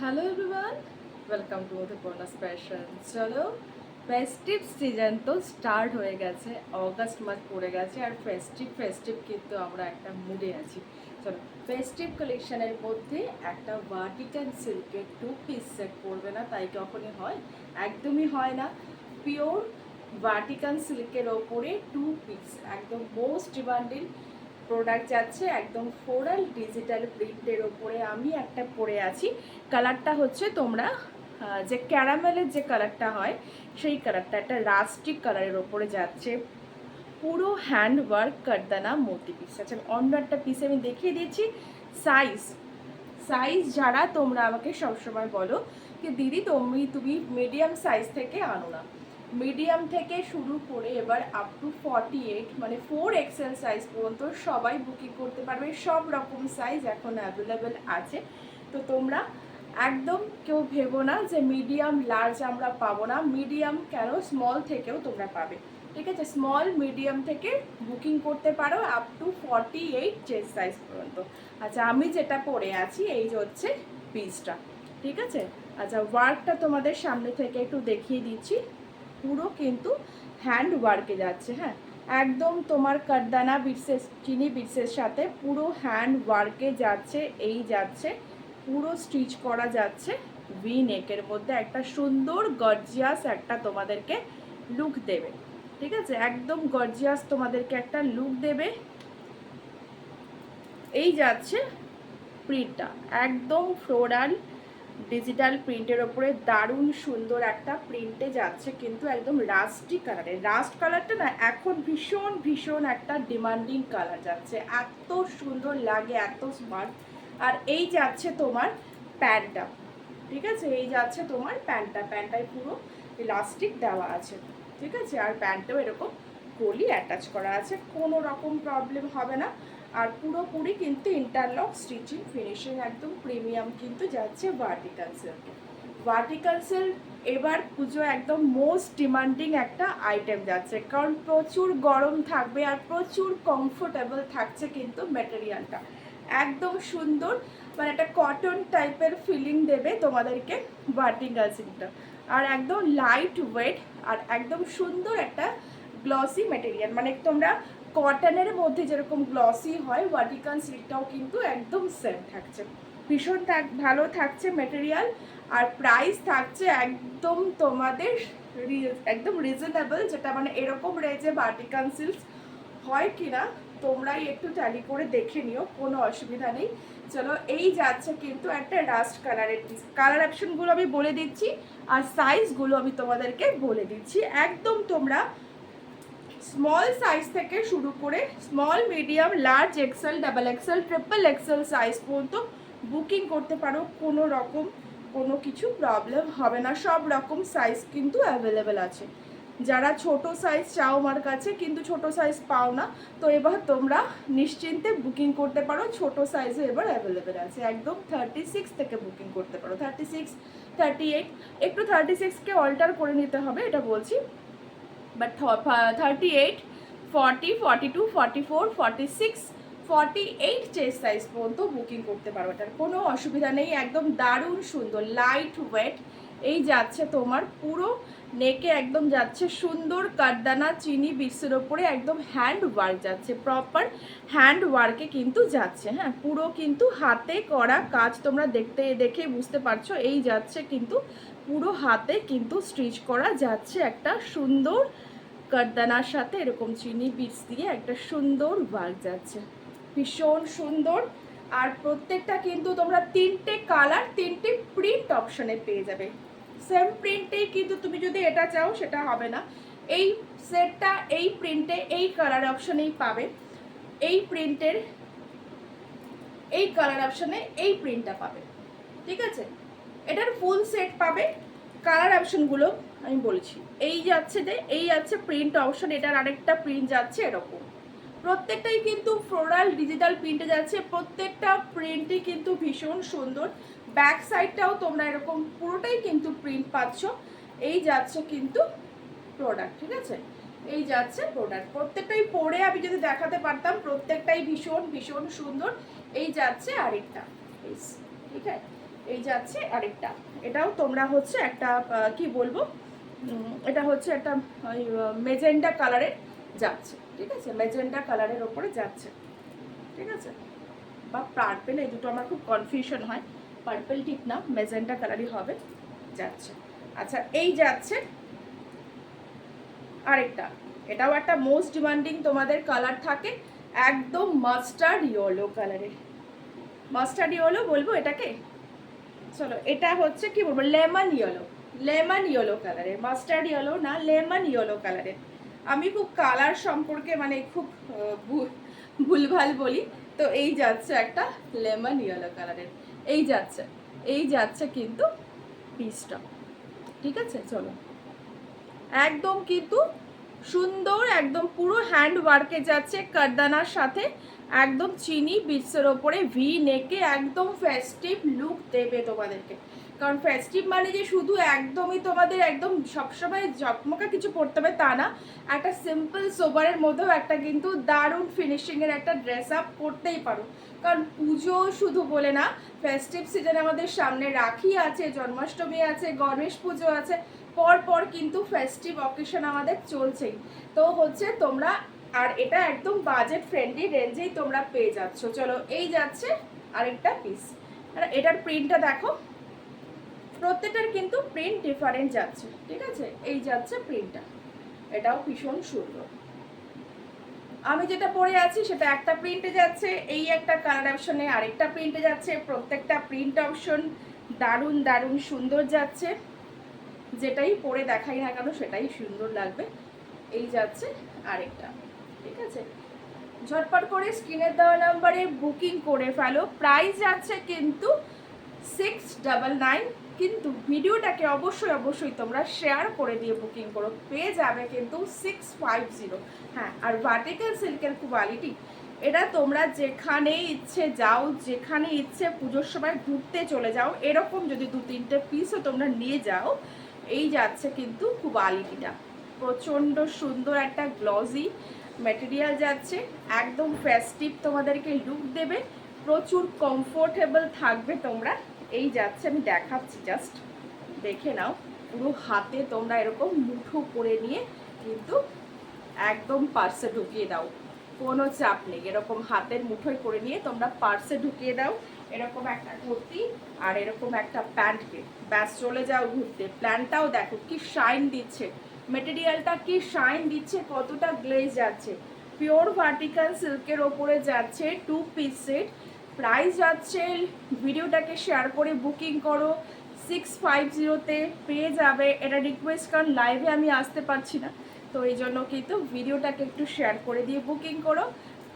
Hello everyone, welcome to Madhuparna's fashion. চলো, festive season তো start হয়ে গেছে, অগাস্ট মাস পড়ে গেছে আর ফেস্টিভ কিন্তু আমরা একটা মুডে আছি। চলো, ফেস্টিভ কালেকশনের মধ্যে একটা ভার্টিকান সিল্কের 2 পিস সেট পরবে না তাই কখনই হয়? একদমই হয় না। পিওর ভার্টিকান সিল্কের ওপরে 2 পিস একদম মোস্ট ডিমান্ডিং প্রোডাক্ট যাচ্ছে, একদম ফ্লোরাল ডিজিটাল প্রিন্টের ওপরে আমি একটা পরে আছি। কালারটা হচ্ছে তোমরা যে ক্যারামেলের যে কালারটা হয় সেই কালারটা, একটা রাস্টিক কালারের ওপরে যাচ্ছে। পুরো হ্যান্ড ওয়ার্ক কারদানা মোতি পিস আছে। অন্য একটা পিস আমি দেখিয়ে দিয়েছি। সাইজ সাইজ যারা তোমরা আমাকে সবসময় বলো যে দিদি তুমি মিডিয়াম সাইজ থেকে আনো না, মিডিয়াম থেকে শুরু করে এবার আপ টু 48 মানে 4XL সাইজ পর্যন্ত সবাই বুকিং করতে পারবে। সব রকম সাইজ এখন অ্যাভেলেবেল আছে। তো তোমরা একদম কেউ ভেবো না যে মিডিয়াম লার্জ আমরা পাবো না, মিডিয়াম কেন স্মল থেকেও তোমরা পাবে। ঠিক আছে, স্মল মিডিয়াম থেকে বুকিং করতে পারো আপ টু 48 চেস্ট সাইজ পর্যন্ত। আচ্ছা, আমি যেটা পরে আছি এই যে হচ্ছে পিসটা, ঠিক আছে। আচ্ছা, ওয়ার্কটা তোমাদের সামনে থেকে একটু দেখিয়ে দিচ্ছি। পুরো কিন্তু হ্যান্ড ওয়ার্কে যাচ্ছে, হ্যাঁ, একদম তোমার কারদানা বিটসের চিনি বিটসের সাথে পুরো হ্যান্ড ওয়ার্কে যাচ্ছে। এই যাচ্ছে পুরো স্টিচ করা যাচ্ছে ভি নেকের মধ্যে, একটা সুন্দর গর্জিয়াস একটা তোমাদেরকে লুক দেবে। ঠিক আছে, একদম গর্জিয়াস তোমাদেরকে একটা লুক দেবে। এই যাচ্ছে প্রিন্টটা, একদম ফ্লোরাল ডিজিটাল প্রিন্টের ওপরে দারুণ সুন্দর একটা প্রিন্টে যাচ্ছে, কিন্তু একদম রাস্টি কালারে। রাস্ট কালারটা না এখন ভীষণ ভীষণ একটা ডিমান্ডিং কালার যাচ্ছে, এত সুন্দর লাগে, এত স্মার্ট। আর এই যাচ্ছে তোমার প্যান্টটা, ঠিক আছে, এই যাচ্ছে তোমার প্যান্টটায় পুরো ইলাস্টিক দেওয়া আছে, ঠিক আছে। আর প্যান্টেও এরকম কলি অ্যাটাচ করা আছে, কোনো রকম প্রবলেম হবে না। আর পুরোপুরি কিন্তু ইন্টারলক স্টিচিং ফিনিশিং একদম প্রিমিয়াম কিন্তু যাচ্ছে ভার্টিকাল সিল্কে। ভার্টিকাল সিল্ক এবার পুজো একদম মোস্ট ডিমান্ডিং একটা আইটেম যাচ্ছে, কারণ প্রচুর গরম থাকবে আর প্রচুর কমফোর্টেবল থাকছে কিন্তু ম্যাটেরিয়ালটা একদম সুন্দর, মানে একটা কটন টাইপের ফিলিং দেবে তোমাদেরকে ভার্টিকাল সিল্কটা। আর একদম লাইট ওয়েট আর একদম সুন্দর একটা গ্লসি ম্যাটেরিয়াল, মানে তোমরা কটনের মধ্যে যেরকম গ্লসি হয় ভার্টিকাল সিল্কটাও কিন্তু একদম সেম থাকছে, ভীষণ ভালো থাকছে ম্যাটেরিয়াল। আর প্রাইস থাকছে একদম তোমাদের একদম রিজনেবল, যেটা মানে এরকম রেঞ্জে ভার্টিকাল সিল্ক হয় কিনা তোমরাই একটু ট্যালি করে দেখে নিও, কোনো অসুবিধা নেই। চলো, এই যাচ্ছে কিন্তু একটা রাস্ট কালারের পিস। কালার অপশনগুলো আমি বলে দিচ্ছি আর সাইজগুলো আমি তোমাদেরকে বলে দিচ্ছি। একদম তোমরা স্মল সাইজ থেকে শুরু করে small medium large XL double XL triple XL size পর্যন্ত বুকিং করতে পারো, কোনো রকম কোনো কিছু প্রবলেম হবে না। সব রকম সাইজ কিন্তু অ্যাভেলেবেল আছে। যারা ছোট সাইজ চাও আমার কাছে কিন্তু ছোট সাইজ পাও না, তো এবার তোমরা নিশ্চিন্তে বুকিং করতে পারো, ছোট সাইজে এবার অ্যাভেলেবেল আছে। একদম 36 থেকে বুকিং করতে পারো, 36, 38, একটু 36কে অল্টার করে নিতে হবে এটা বলছি, বাট 38, 40, 42, 44, 46, 48 চেস্ট সাইজ পর্যন্ত বুকিং করতে পারো, এটার কোনো অসুবিধা নেই। একদম দারুণ সুন্দর লাইট ওয়েট। এই যাচ্ছে তোমার পুরো নেকে একদম যাচ্ছে সুন্দর কারদানা চিনি বিটসের ওপরে একদম হ্যান্ড ওয়ার্ক যাচ্ছে, প্রপার হ্যান্ড ওয়ার্কে কিন্তু যাচ্ছে, হ্যাঁ, পুরো কিন্তু হাতে করা কাজ, তোমরা দেখে বুঝতে পারছো। এই যাচ্ছে কিন্তু পুরো হাতে কিন্তু স্টিচ করা যাচ্ছে, একটা সুন্দর কারদানার সাথে এরকম চিনি বিটস দিয়ে একটা সুন্দর ওয়ার্ক যাচ্ছে, ভীষণ সুন্দর। আর প্রত্যেকটা কিন্তু তোমরা 3টে কালার 3টে প্রিন্ট অপশনে পেয়ে যাবে। সেম প্রিন্টেই কিন্তু তুমি যদি এটা চাও সেটা হবে না। এই সেটটা এই প্রিন্টে এই কালার অপশনেই পাবে, এই প্রিন্টের এই কালার অপশনে এই প্রিন্টটা পাবে, ঠিক আছে। এটার ফুল সেট পাবে। কালার অপশনগুলো আমি বলছি, এই যাচ্ছে যে এই যাচ্ছে প্রিন্ট অপশন, এটার আরেকটা প্রিন্ট যাচ্ছে এরকম, প্রত্যেকটাই কিন্তু ফ্লোরাল ডিজিটাল প্রিন্টে যাচ্ছে, প্রত্যেকটা প্রিন্টই কিন্তু ভীষণ সুন্দর। ব্যাক সাইডটাও তোমরা এরকম পুরোটাই কিন্তু প্রিন্ট পাচ্ছ। এই যাচ্ছে কিন্তু প্রোডাক্ট, ঠিক আছে, এই যাচ্ছে প্রোডাক্ট। প্রত্যেকটাই পরে আমি যদি দেখাতে পারতাম, প্রত্যেকটাই ভীষণ ভীষণ সুন্দর। এই যাচ্ছে আরেকটা পিস, ঠিক আছে, এই যাচ্ছে আরেকটা, এটাও তোমরা হচ্ছে একটা কি বলবো, এটা হচ্ছে একটা মেজেন্ডা কালারের যাচ্ছে, ঠিক আছে, মেজেন্ডা কালারের ওপরে যাচ্ছে, ঠিক আছে, বা পার্পেল, এই দুটো আমার খুব কনফিউশন হয়, পার্পেল ঠিক না, মেজেন্ডা কালারই হবে, যাচ্ছে। আচ্ছা এই যাচ্ছে আরেকটা, এটাও একটা মোস্ট ডিমান্ডিং তোমাদের কালার থাকে, একদম মাস্টার্ড ইয়েলো কালারের, মাস্টার্ড ইয়েলো বলবো এটাকে, চলো এটা হচ্ছে কি বলবো, লেমন ইয়েলো, লেমন ইয়েলো কালারের, মাস্টার্ড ইয়েলো না, লেমন ইয়েলো কালারের। আমি খুব কালার সম্পর্কে মানে খুব ভুলভাল বলি, তো এই যাচ্ছে একটা লেমন ইয়েলো কালারের, এই যাচ্ছে, এই যাচ্ছে কিন্তু পিসটা, ঠিক আছে। চলো একদম কিন্তু সুন্দর, একদম পুরো হ্যান্ড ওয়ার্কে যাচ্ছে, কারদানার সাথে একদম চিনি বিটসের ওপরে ভি নেকে একদম ফেস্টিভ লুক দেবে তোমাদেরকে। কারণ ফেস্টিভ মানে যে শুধু একদমই তোমাদের একদম সবসময় ঝকমকা কিছু পরতে হবে তা না, একটা সিম্পল সোবারের মধ্যেও একটা কিন্তু দারুণ ফিনিশিংয়ের একটা ড্রেস আপ করতেই পারো। কারণ পুজো শুধু বলে না, ফেস্টিভ সিজনে আমাদের সামনে রাখি আছে, জন্মাষ্টমী আছে, গণেশ পুজো আছে, পর পর কিন্তু ফেস্টিভ অকেশন আমাদের চলছেই। তো হচ্ছে তোমরা, আর এটা একদম বাজেট ফ্রেন্ডলি রেঞ্জেই তোমরা পেয়ে যাচ্ছ। চলো এই যাচ্ছে আরেকটা পিস, আর এটার প্রিন্টটা দেখো, প্রত্যেকটার কিন্তু প্রিন্ট ডিফারেন্ট যাচ্ছে, ঠিক আছে, এই যাচ্ছে প্রিন্টটা, এটাও ভীষণ সুন্দর। আমি যেটা পরে আছি সেটা একটা প্রিন্টে যাচ্ছে, এই একটা কালার অপশনে আরেকটা প্রিন্টে যাচ্ছে, প্রত্যেকটা প্রিন্ট অপশন দারুণ দারুণ সুন্দর যাচ্ছে, যেটাই পরে দেখাই না কেন সেটাই সুন্দর লাগবে। এই যাচ্ছে আরেকটা, ঠিক আছে, ঝটপট করে স্ক্রিনের দেওয়া নাম্বারে বুকিং করে ফেলো। প্রাইস যাচ্ছে কিন্তু 699, কিন্তু ভিডিওটাকে অবশ্যই অবশ্যই তোমরা শেয়ার করে দিয়ে বুকিং করো, পেয়ে যাবে কিন্তু 650। হ্যাঁ, আর ভার্টিক্যাল সিল্কের কোয়ালিটি, এটা তোমরা যেখানে ইচ্ছে যাও, যেখানে ইচ্ছে পুজোর সময় ঘুরতে চলে যাও, এরকম যদি 2-3টে পিসও তোমরা নিয়ে যাও, এই যাচ্ছে কিন্তু কোয়ালিটিটা প্রচণ্ড সুন্দর, একটা গ্লসি ম্যাটেরিয়াল যাচ্ছে, একদম ফেস্টিভ তোমাদেরকে লুক দেবে, প্রচুর কমফোর্টেবল থাকবে তোমরা। এই যাচ্ছে, আমি দেখাচ্ছি, জাস্ট দেখে নাও, পুরো হাতে তোমরা এরকম মুঠো করে নিয়ে কিন্তু একদম পার্সে ঢুকিয়ে দাও, কোনো চাপ নেই, এরকম হাতের মুঠোয় করে নিয়ে তোমরা পার্সে ঢুকিয়ে দাও, এরকম একটা কুর্তি আর এরকম একটা প্যান্টকে, ব্যাস চলে যাও ঘুরতে। প্ল্যানটাও দেখো কি শাইন দিচ্ছে, মেটেরিয়ালটা কি শাইন দিচ্ছে, কতটা গ্লেজ যাচ্ছে, পিওর ভার্টিক্যাল সিল্কের ওপরে যাচ্ছে, 2 পিস সেট। প্রাইস যাচ্ছে, ভিডিওটাকে শেয়ার করে বুকিং করো, 650-তে পেয়ে যাবে। এটা রিকোয়েস্ট, কারণ লাইভে আমি আসতে পারছি না, তো এই জন্য কিন্তু ভিডিওটাকে একটু শেয়ার করে দিয়ে বুকিং করো।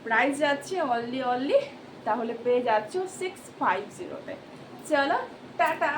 প্রাইস যাচ্ছে অনলি তাহলে পেয়ে যাচ্ছ 650-তে। চলো টাটা।